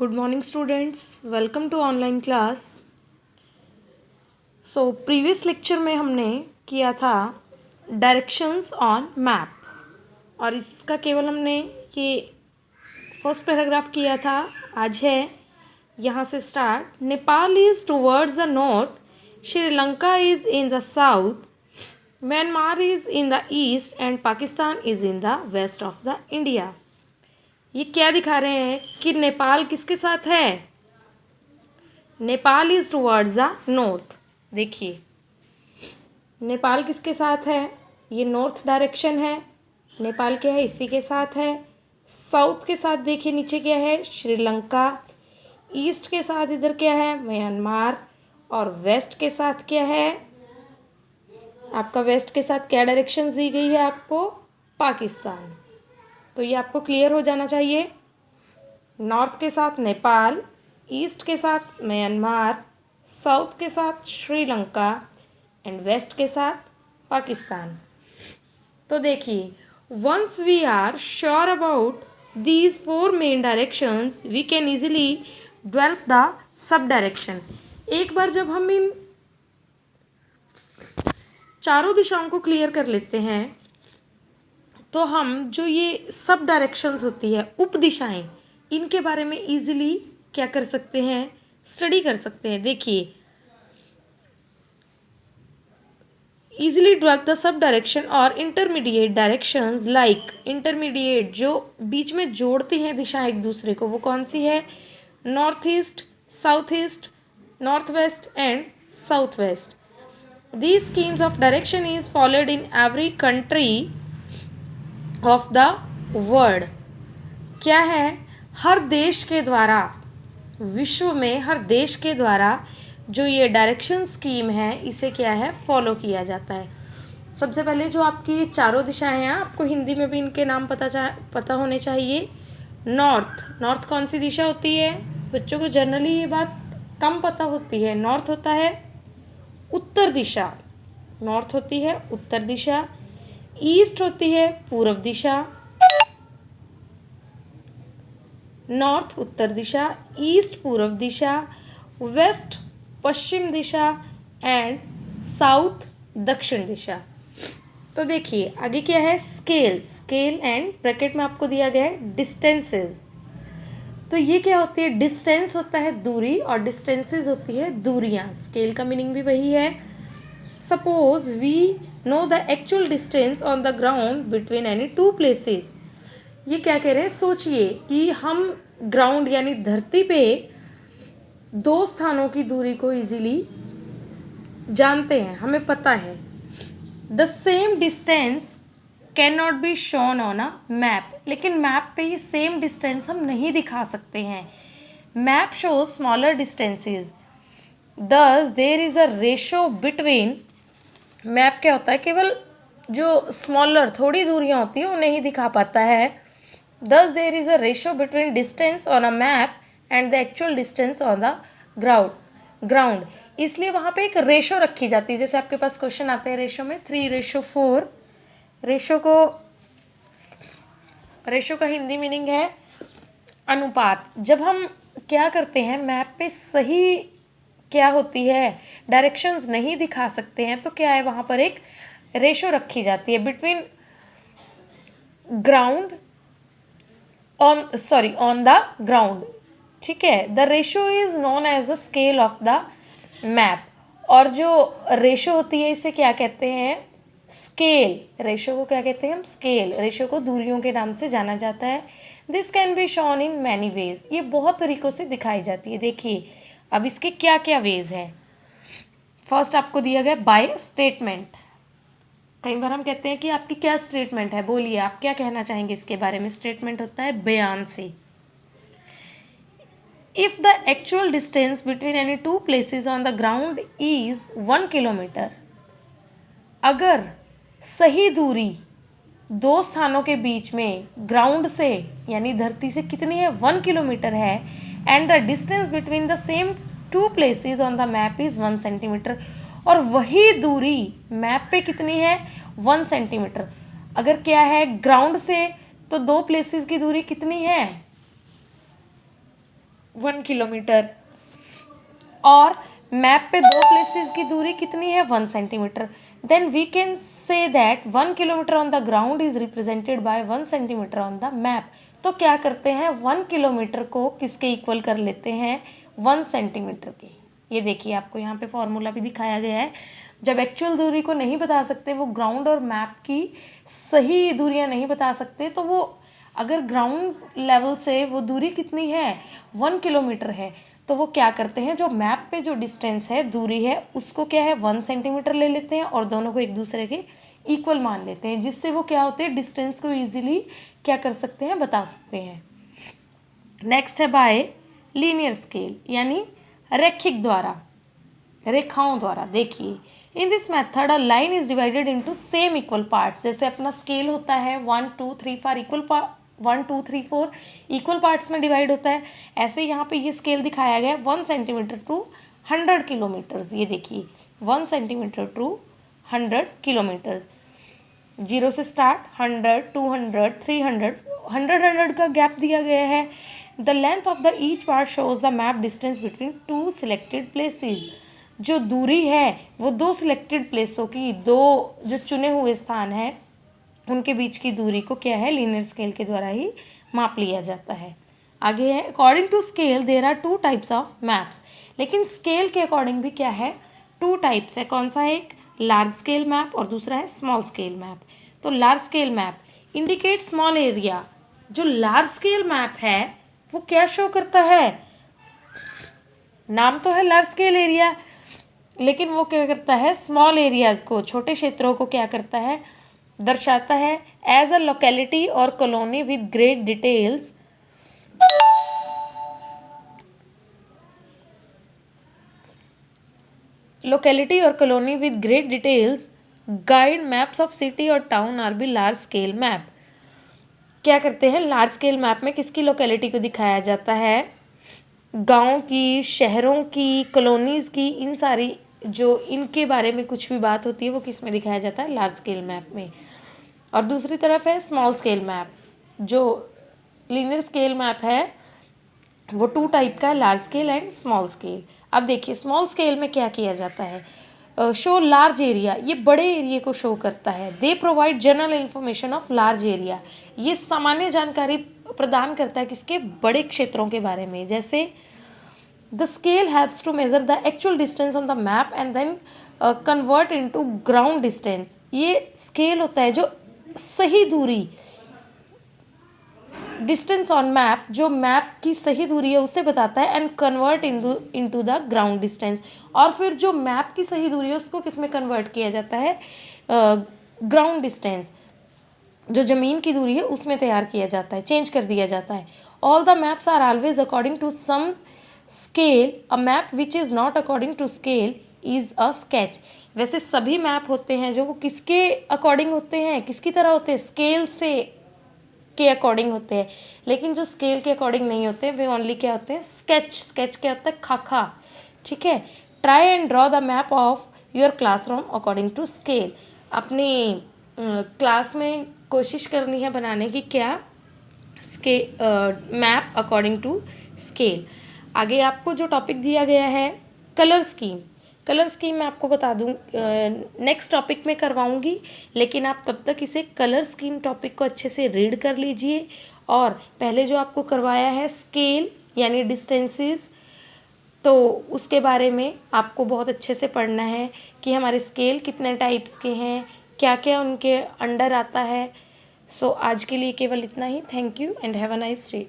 Good morning students, welcome to online class. So previous lecture में हमने किया था डायरेक्शंस ऑन मैप और इसका केवल हमने ये फर्स्ट पैराग्राफ किया था। आज है यहाँ से start. Nepal is towards the north, Sri Lanka is in the south, Myanmar is in the east and Pakistan is in the west of the India. ये क्या दिखा रहे हैं कि नेपाल किसके साथ है? Nepal is towards the north. देखिए नेपाल किसके साथ है? ये नॉर्थ डायरेक्शन है। नेपाल क्या है? इसी के साथ है। साउथ के साथ देखिए नीचे क्या है? श्रीलंका। ईस्ट के साथ इधर क्या है? म्यांमार। और वेस्ट के साथ क्या है? आपका वेस्ट के साथ क्या डायरेक्शंस दी गई है आपको? पाकिस्तान। तो ये आपको क्लियर हो जाना चाहिए। नॉर्थ के साथ नेपाल, ईस्ट के साथ म्यांमार, साउथ के साथ श्रीलंका एंड वेस्ट के साथ पाकिस्तान। तो देखिए, once we are sure about these four main directions we can easily develop the sub direction. एक बार जब हम इन चारों दिशाओं को क्लियर कर लेते हैं तो हम जो ये सब डायरेक्शंस होती है, उप दिशाएं, इनके बारे में इजीली क्या कर सकते हैं? स्टडी कर सकते हैं। देखिए, easily develop the sub direction और इंटरमीडिएट डायरेक्शंस। लाइक इंटरमीडिएट जो बीच में जोड़ती हैं दिशाएं एक दूसरे को, वो कौन सी है? North east, south east, north west and south west. These schemes of direction is followed in every country of the world। क्या है? हर देश के द्वारा, विश्व में हर देश के द्वारा जो ये डायरेक्शन स्कीम है, इसे क्या है? फॉलो किया जाता है। सबसे पहले जो आपकी ये चारों दिशाएं हैं, आपको हिंदी में भी इनके नाम पता होने चाहिए। नॉर्थ कौन सी दिशा होती है? बच्चों को जनरली ये बात कम पता होती है। नॉर्थ होता है उत्तर दिशा। नॉर्थ होती है उत्तर दिशा। ईस्ट होती है पूर्व दिशा। नॉर्थ उत्तर दिशा, ईस्ट पूर्व दिशा, वेस्ट पश्चिम दिशा एंड साउथ दक्षिण दिशा। तो देखिए आगे क्या है? स्केल एंड ब्रैकेट में आपको दिया गया है डिस्टेंसेस। तो ये क्या होती है? डिस्टेंस होता है दूरी और डिस्टेंसेस होती है दूरियां। स्केल का मीनिंग भी वही है। Suppose we know the actual distance on the ground between any two places. ये क्या कह रहे हैं? सोचिए कि हम ग्राउंड यानी धरती पे दो स्थानों की दूरी को इजीली जानते हैं, हमें पता है। The same distance can not be shown on a map. लेकिन मैप पे ये सेम डिस्टेंस हम नहीं दिखा सकते हैं। Map shows smaller distances, thus there is a ratio between. Map क्या होता है? केवल जो स्मॉलर थोड़ी दूरियां होती हैं उन्हें ही दिखा पाता है। Thus there is a ratio between distance on a map and the actual distance on the ground. इसलिए वहाँ पे एक रेशो रखी जाती है। जैसे आपके पास क्वेश्चन आते हैं रेशो में 3:4। रेशो का हिंदी मीनिंग है अनुपात। जब हम क्या करते हैं, मैप पे सही क्या होती है, डायरेक्शंस नहीं दिखा सकते हैं, तो क्या है? वहाँ पर एक रेशो रखी जाती है between ground on the ground. ठीक है, the ratio is known as the scale of the map. और जो रेशो होती है इसे क्या कहते हैं? स्केल। रेशो को क्या कहते हैं हम? स्केल। रेशो को दूरियों के नाम से जाना जाता है। This can be shown in many ways. ये बहुत तरीक़ों से दिखाई जाती है। देखिए अब इसके क्या क्या वेज हैं। फर्स्ट आपको दिया गया बाय स्टेटमेंट। कई बार हम कहते हैं कि आपकी क्या स्टेटमेंट है, बोलिए आप क्या कहना चाहेंगे इसके बारे में। स्टेटमेंट होता है बयान से। If the actual distance between any two places on the ground is 1 kilometre. अगर सही दूरी दो स्थानों के बीच में ग्राउंड से यानी धरती से कितनी है? 1 किलोमीटर है। And the distance between the same two places on the map is 1 centimetre. और वही दूरी मैप पे कितनी है? 1 सेंटीमीटर। अगर क्या है ग्राउंड से, तो दो प्लेसेस की दूरी कितनी है? 1 किलोमीटर। और मैप पे दो प्लेसेस की दूरी कितनी है, 1 centimetre. Then we can say that 1 kilometre on the ground is represented by 1 centimetre on the map. तो क्या करते हैं, 1 किलोमीटर को किसके इक्वल कर लेते हैं, 1 सेंटीमीटर के। ये देखिए आपको यहाँ पे फॉर्मूला भी दिखाया गया है। जब एक्चुअल दूरी को नहीं बता सकते, वो ग्राउंड और मैप की सही दूरियाँ नहीं बता सकते, तो वो अगर ग्राउंड लेवल से वो दूरी कितनी है, 1 किलोमीटर है, तो वो क्या करते हैं, जो मैप पे जो डिस्टेंस है, दूरी है, उसको क्या है 1 सेंटीमीटर ले लेते हैं और दोनों को एक दूसरे के इक्वल मान लेते हैं, जिससे वो क्या होते हैं, डिस्टेंस को ईजिली क्या कर सकते हैं, बता सकते हैं। नेक्स्ट है बाय लीनियर स्केल, यानी रैखिक द्वारा, रेखाओं द्वारा। देखिए in this method a line is divided into same equal parts. जैसे अपना स्केल होता है 1 2 3 4 1 2 3 4 इक्वल पार्ट्स में डिवाइड होता है, ऐसे यहाँ पे ये स्केल दिखाया गया है 1 सेंटीमीटर टू 100 किलोमीटर्स। ये देखिए 1 सेंटीमीटर टू 100 किलोमीटर्स, 0 से स्टार्ट 100 200 300 100 का गैप दिया गया है। The length of the each part shows the map distance between 2 selected places. जो दूरी है वो 2 सिलेक्टेड प्लेसों की, 2 जो चुने हुए स्थान हैं उनके बीच की दूरी को क्या है, लीनियर स्केल के द्वारा ही माप लिया जाता है। आगे है according to scale there are 2 types of maps. लेकिन स्केल के अकॉर्डिंग भी क्या है, 2 टाइप्स है। कौन सा है, एक लार्ज स्केल मैप और दूसरा है स्मॉल स्केल मैप। तो large scale map indicate small area. जो लार्ज स्केल मैप है वो क्या शो करता है, नाम तो है लार्ज स्केल एरिया, लेकिन वो क्या करता है, स्मॉल एरियाज़ को, छोटे क्षेत्रों को क्या करता है, दर्शाता है। एज अ लोकेलिटी और colony with great details, locality और colony with great details guide maps of city और town are be large scale map. क्या करते हैं, लार्ज स्केल मैप में किसकी लोकेलिटी को दिखाया जाता है, गांव की, शहरों की, कॉलोनीज़ की, इन सारी जो इनके बारे में कुछ भी बात होती है वो किस में दिखाया जाता है, लार्ज स्केल मैप में। और दूसरी तरफ है स्मॉल स्केल मैप। जो लीनियर स्केल मैप है वो 2 टाइप का है, large scale and small scale. अब देखिए स्मॉल स्केल में क्या किया जाता है, शो लार्ज एरिया, ये बड़े एरिया को शो करता है। They provide general information of large area, ये सामान्य जानकारी प्रदान करता है किसके, बड़े क्षेत्रों के बारे में। जैसे the scale helps to measure the actual distance on the map and then convert into ground distance. ये स्केल होता है जो सही दूरी, डिस्टेंस ऑन मैप, जो मैप की सही दूरी है उसे बताता है, and convert into the ground distance. और फिर जो मैप की सही दूरी है उसको किस में कन्वर्ट किया जाता है, ग्राउंड डिस्टेंस, जो ज़मीन की दूरी है उसमें तैयार किया जाता है, चेंज कर दिया जाता है। All the maps are always according to some scale, a map which is not according to scale is a sketch. वैसे सभी मैप होते हैं जो वो किसके अकॉर्डिंग होते हैं, किसकी तरह होते हैं, स्केल से के अकॉर्डिंग होते हैं। लेकिन जो स्केल के अकॉर्डिंग नहीं होते वे ओनली क्या होते हैं, स्केच। स्केच क्या होता है, खाखा, ठीक है। Try and draw the map of your classroom according to scale. अपनी क्लास में कोशिश करनी है बनाने की क्या, मैप अकॉर्डिंग टू स्केल। आगे आपको जो टॉपिक दिया गया है कलर स्कीम, कलर स्कीम मैं आपको बता दूँ नेक्स्ट टॉपिक में करवाऊँगी, लेकिन आप तब तक इसे कलर स्कीम टॉपिक को अच्छे से रीड कर लीजिए। और पहले जो आपको करवाया है स्केल यानी डिस्टेंसेस, तो उसके बारे में आपको बहुत अच्छे से पढ़ना है कि हमारे स्केल कितने टाइप्स के हैं, क्या क्या उनके अंडर आता है। सो आज के लिए केवल इतना ही। Thank you and have a nice day.